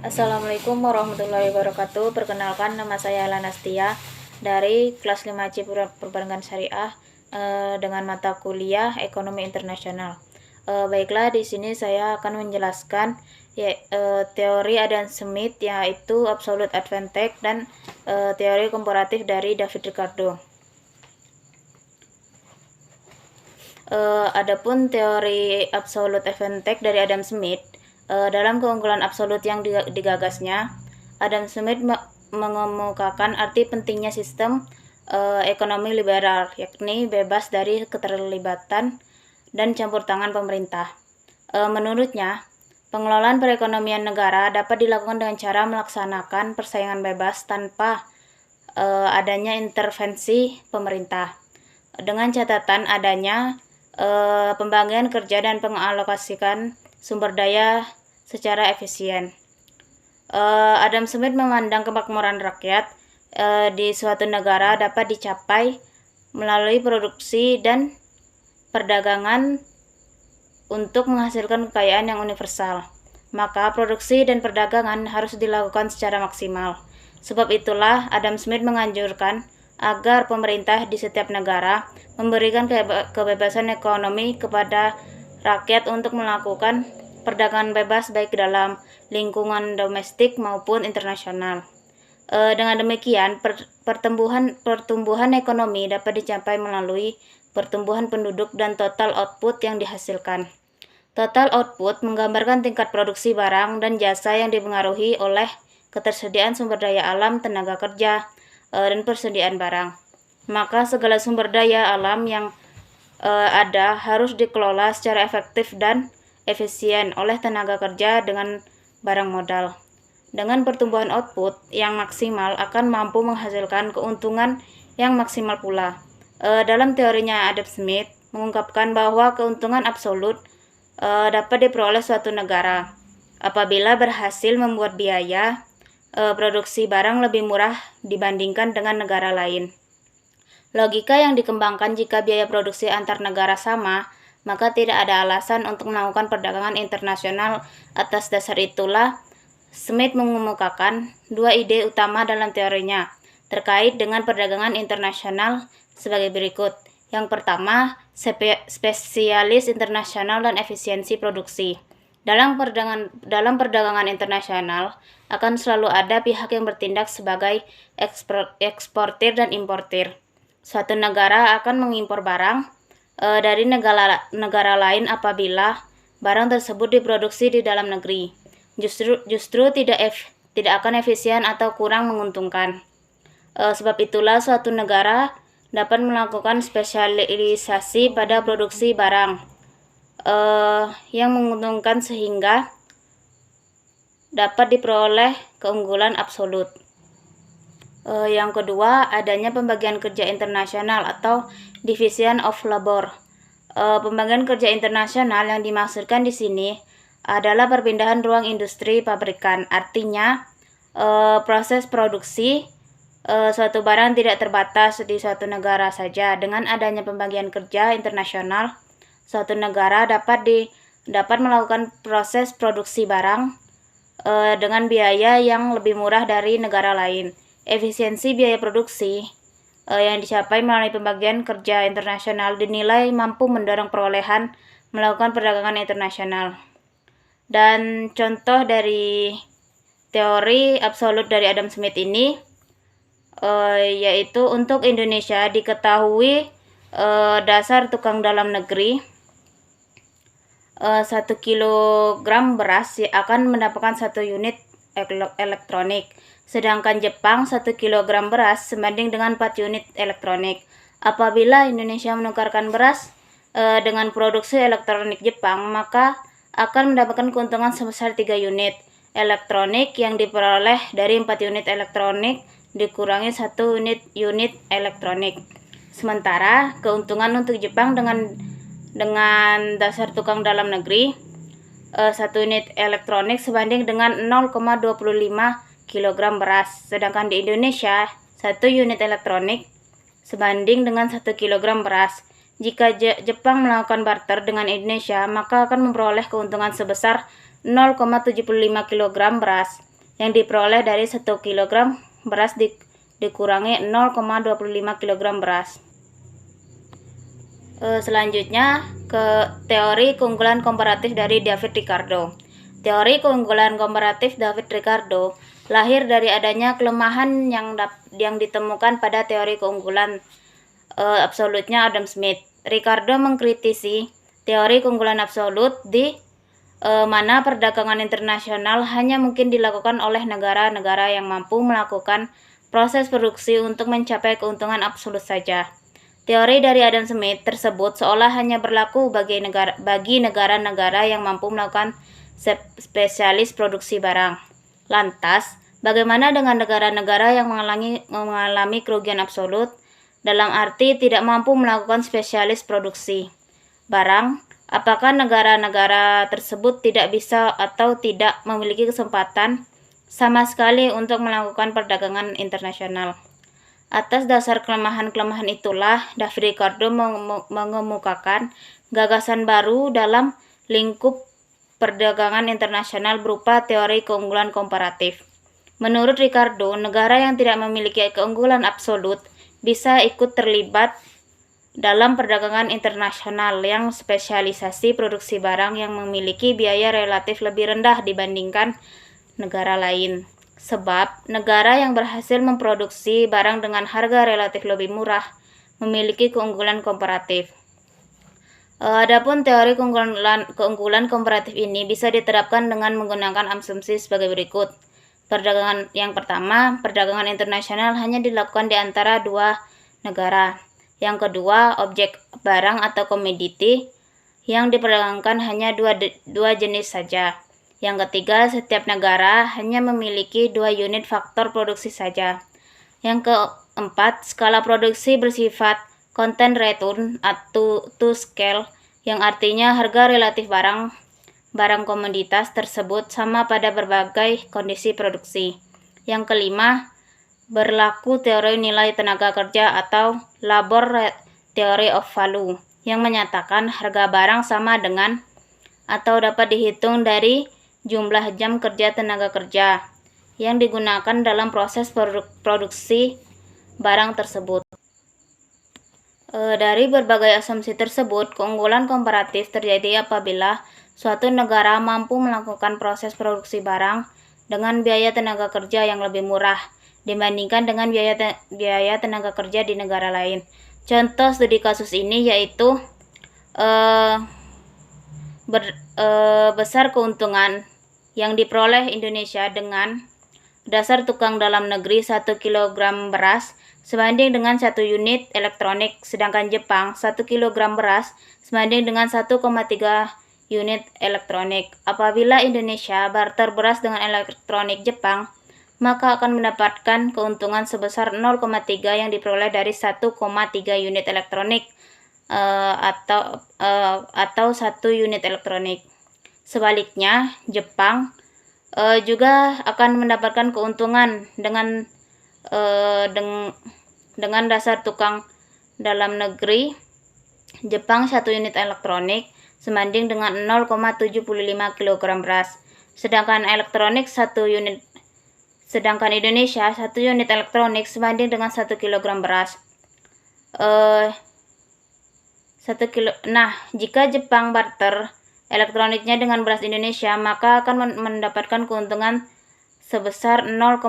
Assalamualaikum warahmatullahi wabarakatuh. Perkenalkan, nama saya Lanastia dari kelas 5C Perbankan Syariah dengan mata kuliah Ekonomi Internasional. Baiklah, di sini saya akan menjelaskan teori Adam Smith, yaitu Absolute Advantage, dan teori komparatif dari David Ricardo. Adapun teori Absolute Advantage dari Adam Smith, dalam keunggulan absolut yang digagasnya, Adam Smith mengemukakan arti pentingnya sistem ekonomi liberal, yakni bebas dari keterlibatan dan campur tangan pemerintah. Menurutnya, pengelolaan perekonomian negara dapat dilakukan dengan cara melaksanakan persaingan bebas tanpa adanya intervensi pemerintah, dengan catatan adanya pembagian kerja dan pengalokasikan sumber daya secara efisien. Adam Smith memandang kemakmuran rakyat di suatu negara dapat dicapai melalui produksi dan perdagangan untuk menghasilkan kekayaan yang universal. Maka produksi dan perdagangan harus dilakukan secara maksimal. Sebab itulah Adam Smith menganjurkan agar pemerintah di setiap negara memberikan kebebasan ekonomi kepada rakyat untuk melakukan perdagangan bebas baik dalam lingkungan domestik maupun internasional. Dengan demikian, pertumbuhan ekonomi dapat dicapai melalui pertumbuhan penduduk dan total output yang dihasilkan. Total output menggambarkan tingkat produksi barang dan jasa yang dipengaruhi oleh ketersediaan sumber daya alam, tenaga kerja, dan persediaan barang. Maka segala sumber daya alam yang ada harus dikelola secara efektif dan efisien oleh tenaga kerja dengan barang modal. Dengan pertumbuhan output yang maksimal akan mampu menghasilkan keuntungan yang maksimal pula. Dalam teorinya, Adam Smith mengungkapkan bahwa keuntungan absolut dapat diperoleh suatu negara apabila berhasil membuat biaya produksi barang lebih murah dibandingkan dengan negara lain. Logika yang dikembangkan jika biaya produksi antar negara sama, maka tidak ada alasan untuk melakukan perdagangan internasional. Atas dasar itulah, Smith mengemukakan dua ide utama dalam teorinya terkait dengan perdagangan internasional sebagai berikut. Yang pertama, spesialis internasional dan efisiensi produksi. Dalam perdagangan internasional akan selalu ada pihak yang bertindak sebagai eksportir dan importir. Suatu negara akan mengimpor barang dari negara lain apabila barang tersebut diproduksi di dalam negeri. Justru tidak akan efisien atau kurang menguntungkan. Sebab itulah suatu negara dapat melakukan spesialisasi pada produksi barang yang menguntungkan sehingga dapat diperoleh keunggulan absolut. Yang kedua, adanya pembagian kerja internasional atau division of labor. Pembagian kerja internasional yang dimaksudkan di sini adalah perpindahan ruang industri pabrikan. Artinya, proses produksi suatu barang tidak terbatas di suatu negara saja. Dengan adanya pembagian kerja internasional, suatu negara dapat melakukan proses produksi barang dengan biaya yang lebih murah dari negara lain. Efisiensi biaya produksi yang dicapai melalui pembagian kerja internasional dinilai mampu mendorong perolehan melakukan perdagangan internasional. Dan contoh dari teori absolut dari Adam Smith ini yaitu untuk Indonesia diketahui dasar tukang dalam negeri 1 kilogram beras akan mendapatkan 1 unit elektronik. Sedangkan Jepang 1 kilogram beras sebanding dengan 4 unit elektronik. Apabila Indonesia menukarkan beras dengan produksi elektronik Jepang, maka akan mendapatkan keuntungan sebesar 3 unit elektronik yang diperoleh dari 4 unit elektronik dikurangi 1 unit elektronik. Sementara keuntungan untuk Jepang dengan dasar tukang dalam negeri 1 unit elektronik sebanding dengan 0,25 kg beras. Sedangkan di Indonesia 1 unit elektronik sebanding dengan 1 kg beras. Jika Jepang melakukan barter dengan Indonesia, maka akan memperoleh keuntungan sebesar 0,75 kg beras. yang diperoleh dari 1 kg beras dikurangi 0,25 kg beras. Selanjutnya ke teori keunggulan komparatif dari David Ricardo. Teori keunggulan komparatif David Ricardo lahir dari adanya kelemahan yang ditemukan pada teori keunggulan absolutnya Adam Smith. Ricardo mengkritisi teori keunggulan absolut di mana perdagangan internasional hanya mungkin dilakukan oleh negara-negara yang mampu melakukan proses produksi untuk mencapai keuntungan absolut saja. Teori dari Adam Smith tersebut seolah hanya berlaku bagi negara-negara yang mampu melakukan spesialis produksi barang. Lantas, bagaimana dengan negara-negara yang mengalami kerugian absolut dalam arti tidak mampu melakukan spesialis produksi barang? Apakah negara-negara tersebut tidak bisa atau tidak memiliki kesempatan sama sekali untuk melakukan perdagangan internasional? Atas dasar kelemahan-kelemahan itulah, David Ricardo mengemukakan gagasan baru dalam lingkup perdagangan internasional berupa teori keunggulan komparatif. Menurut Ricardo, negara yang tidak memiliki keunggulan absolut bisa ikut terlibat dalam perdagangan internasional yang spesialisasi produksi barang yang memiliki biaya relatif lebih rendah dibandingkan negara lain. Sebab negara yang berhasil memproduksi barang dengan harga relatif lebih murah memiliki keunggulan komparatif. Adapun teori keunggulan komparatif ini bisa diterapkan dengan menggunakan asumsi sebagai berikut. Perdagangan yang pertama, perdagangan internasional hanya dilakukan di antara dua negara. Yang kedua, objek barang atau komoditi yang diperdagangkan hanya dua jenis saja. Yang ketiga, setiap negara hanya memiliki 2 unit faktor produksi saja. Yang keempat, skala produksi bersifat content return atau to scale, yang artinya harga relatif barang komoditas tersebut sama pada berbagai kondisi produksi. Yang kelima, berlaku teori nilai tenaga kerja atau labor theory of value, yang menyatakan harga barang sama dengan atau dapat dihitung dari jumlah jam kerja tenaga kerja yang digunakan dalam proses produksi barang tersebut. Dari berbagai asumsi tersebut, keunggulan komparatif terjadi apabila suatu negara mampu melakukan proses produksi barang dengan biaya tenaga kerja yang lebih murah dibandingkan dengan biaya tenaga kerja di negara lain. Contoh studi kasus ini yaitu besar keuntungan yang diperoleh Indonesia dengan dasar tukang dalam negeri 1 kg beras sebanding dengan 1 unit elektronik, sedangkan Jepang 1 kg beras sebanding dengan 1,3 unit elektronik. Apabila Indonesia barter beras dengan elektronik Jepang, maka akan mendapatkan keuntungan sebesar 0,3 yang diperoleh dari 1,3 unit elektronik atau 1 unit elektronik. Sebaliknya, Jepang juga akan mendapatkan keuntungan dengan dasar tukang dalam negeri Jepang 1 unit elektronik sebanding dengan 0,75 kg beras. Sedangkan Indonesia 1 unit elektronik sebanding dengan 1 kg beras. Jika Jepang barter elektroniknya dengan beras Indonesia, maka akan mendapatkan keuntungan sebesar 0,25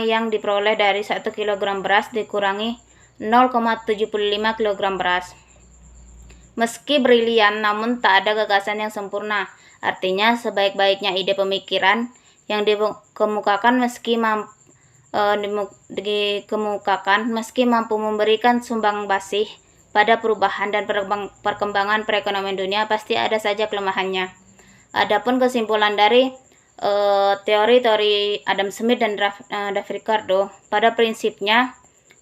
yang diperoleh dari 1 kg beras dikurangi 0,75 kg beras. Meski brilian, namun tak ada gagasan yang sempurna. Artinya, sebaik-baiknya ide pemikiran yang dikemukakan meski mampu memberikan sumbangsi pada perubahan dan perkembangan perekonomian dunia, pasti ada saja kelemahannya. Adapun kesimpulan dari teori-teori Adam Smith dan David Ricardo, pada prinsipnya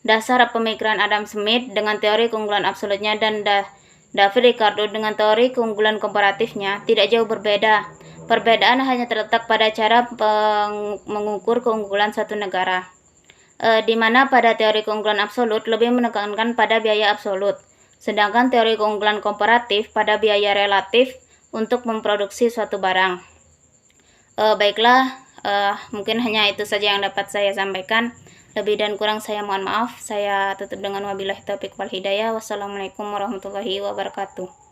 dasar pemikiran Adam Smith dengan teori keunggulan absolutnya dan David Ricardo dengan teori keunggulan komparatifnya tidak jauh berbeda. Perbedaan hanya terletak pada cara mengukur keunggulan suatu negara. Di mana pada teori keunggulan absolut lebih menekankan pada biaya absolut, sedangkan teori keunggulan komparatif pada biaya relatif untuk memproduksi suatu barang. Baiklah, Mungkin hanya itu saja yang dapat saya sampaikan. Lebih dan kurang saya mohon maaf. Saya tutup dengan wabillahi taufiq wal hidayah. Wassalamualaikum warahmatullahi wabarakatuh.